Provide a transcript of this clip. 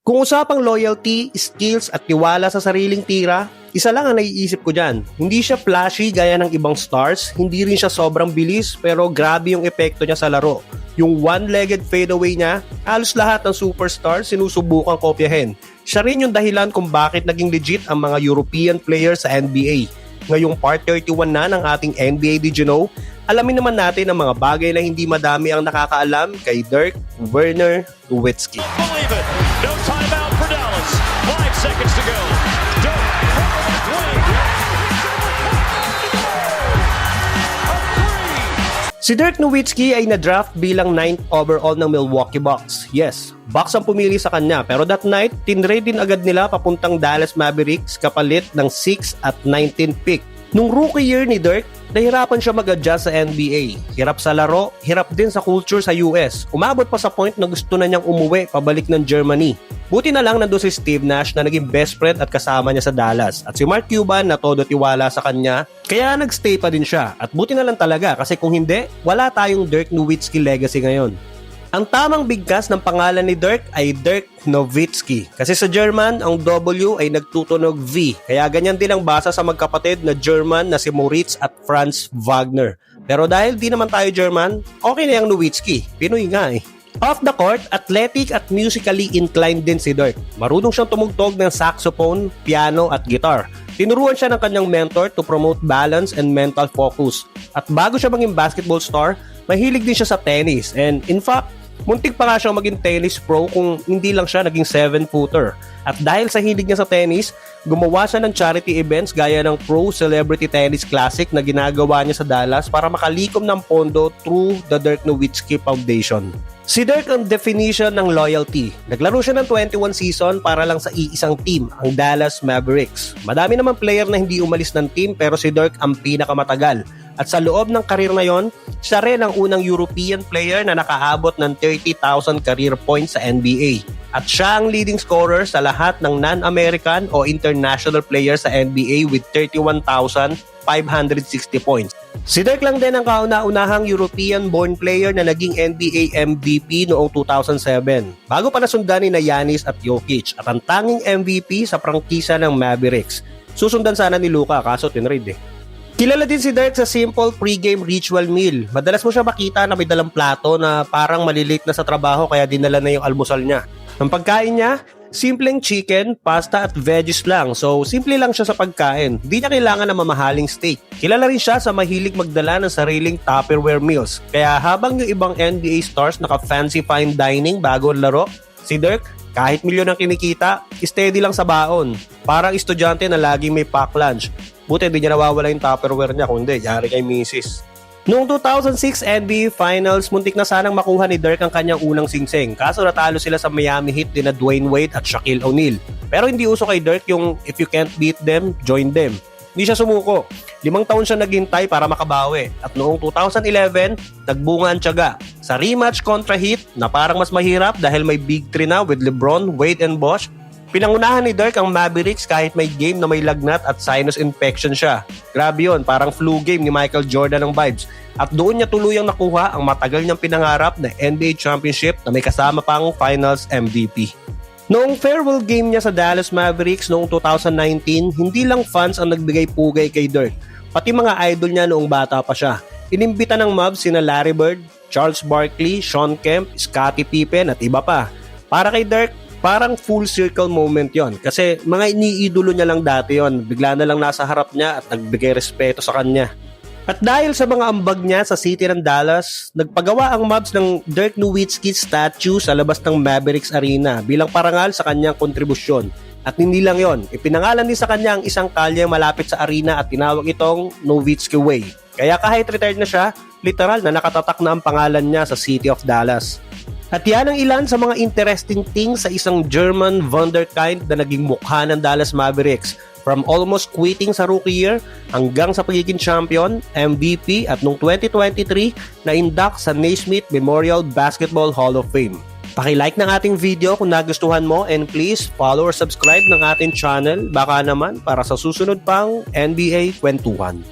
Kung usapang loyalty, skills at tiwala sa sariling tira, isa lang ang naiisip ko dyan. Hindi siya flashy gaya ng ibang stars, hindi rin siya sobrang bilis pero grabe yung epekto niya sa laro. Yung one-legged fadeaway niya, halos lahat ng superstars sinusubukang kopyahin. Siya rin yung dahilan kung bakit naging legit ang mga European players sa NBA. Ngayong part 31 na ng ating NBA Did You Know, alamin naman natin ang mga bagay na hindi madami ang nakakaalam kay Dirk Werner Nowitzki. Believe it. No timeout for Dallas. 5 seconds to go. Dirk from the left wing. Si Dirk Nowitzki ay na-draft bilang 9th overall ng Milwaukee Bucks. Yes, Bucks ang pumili sa kanya pero that night, tinrade din agad nila papuntang Dallas Mavericks kapalit ng 6 at 19 pick. Nung rookie year ni Dirk, nahirapan siya mag-adjust sa NBA. Hirap sa laro, hirap din sa culture sa US. Umabot pa sa point na gusto na niyang umuwi pabalik ng Germany. Buti na lang nandun si Steve Nash na naging best friend at kasama niya sa Dallas. At si Mark Cuban na todo tiwala sa kanya, kaya nagstay pa din siya. At buti na lang talaga kasi kung hindi, wala tayong Dirk Nowitzki legacy ngayon. Ang tamang bigkas ng pangalan ni Dirk ay Dirk Nowitzki. Kasi sa German, ang W ay nagtutunog V. Kaya ganyan din ang basa sa magkapatid na German na si Moritz at Franz Wagner. Pero dahil di naman tayo German, okay na yung Nowitzki. Pinoy nga eh. Off the court, athletic at musically inclined din si Dirk. Marunong siyang tumugtog ng saxophone, piano at guitar. Tinuruan siya ng kanyang mentor to promote balance and mental focus. At bago siya maging basketball star, mahilig din siya sa tennis. And in fact, muntik pa nga siyang maging tennis pro kung hindi lang siya naging 7-footer. At dahil sa hilig niya sa tennis, gumawa siya ng charity events gaya ng Pro Celebrity Tennis Classic na ginagawa niya sa Dallas para makalikom ng pondo through the Dirk Nowitzki Foundation. Si Dirk ang definition ng loyalty. Naglaro siya ng 21 season para lang sa iisang team, ang Dallas Mavericks. Madami naman player na hindi umalis ng team pero si Dirk ang pinakamatagal. At sa loob ng karir na yon, siya rin ang unang European player na nakaabot ng 30,000 career points sa NBA. At siya ang leading scorer sa lahat ng non-American o international players sa NBA with 31,560 points. Si Dirk lang din ang kauna-unahang European-born player na naging NBA MVP noong 2007, bago pa nasundan ni Giannis at Jokic, at ang tanging MVP sa prangkisa ng Mavericks. Susundan sana ni Luka kaso tinrade eh. Kilala din si Dirk sa simple pre-game ritual meal. Madalas mo siya makita na may dalang plato na parang malilate na sa trabaho kaya dinala na yung almusal niya. Ang pagkain niya, simpleng chicken, pasta at veggies lang. So, simple lang siya sa pagkain. Hindi niya kailangan ng mamahaling steak. Kilala rin siya sa mahilig magdala ng sariling Tupperware meals. Kaya habang yung ibang NBA stars naka-fancy fine dining bago ang laro, si Dirk, kahit milyon ang kinikita, steady lang sa baon. Parang estudyante na laging may pack lunch. Buti hindi niya nawawala yung Tupperware niya, kundi yari kay Mrs. Noong 2006 NBA Finals, muntik na sanang makuha ni Dirk ang kanyang unang singsing. Kaso natalo sila sa Miami Heat ni Dwayne Wade at Shaquille O'Neal. Pero hindi uso kay Dirk yung if you can't beat them, join them. Hindi siya sumuko. 5 taon siya naghintay para makabawi. At noong 2011, nagbunga ang tiyaga. Sa rematch kontra Heat na parang mas mahirap dahil may Big 3 na with LeBron, Wade and Bosh, pinangunahan ni Dirk ang Mavericks kahit may game na may lagnat at sinus infection siya. Grabe yun, parang flu game ni Michael Jordan ng vibes. At doon niya tuluyang nakuha ang matagal niyang pinangarap na NBA Championship na may kasama pang Finals MVP. Noong farewell game niya sa Dallas Mavericks noong 2019, hindi lang fans ang nagbigay pugay kay Dirk, pati mga idol niya noong bata pa siya. Inimbita ng Mavs sina Larry Bird, Charles Barkley, Shawn Kemp, Scottie Pippen at iba pa. Para kay Dirk, parang full circle moment yon kasi mga iniidolo niya lang dati yon, bigla na lang nasa harap niya at nagbigay respeto sa kanya. At dahil sa mga ambag niya sa city ng Dallas, nagpagawa ang Mavs ng Dirk Nowitzki statue sa labas ng Mavericks Arena bilang parangal sa kanyang kontribusyon. At hindi lang yon, ipinangalan din sa kanya ang isang kalye malapit sa arena at tinawag itong Nowitzki Way. Kaya kahit retired na siya, literal na nakatatak na ang pangalan niya sa City of Dallas. At yan ang ilan sa mga interesting things sa isang German wunderkind na naging mukha ng Dallas Mavericks. From almost quitting sa rookie year hanggang sa pagiging champion, MVP at noong 2023 na-induct sa Naismith Memorial Basketball Hall of Fame. Paki-like ng ating video kung nagustuhan mo and please follow or subscribe ng ating channel baka naman para sa susunod pang NBA Kwentuhan.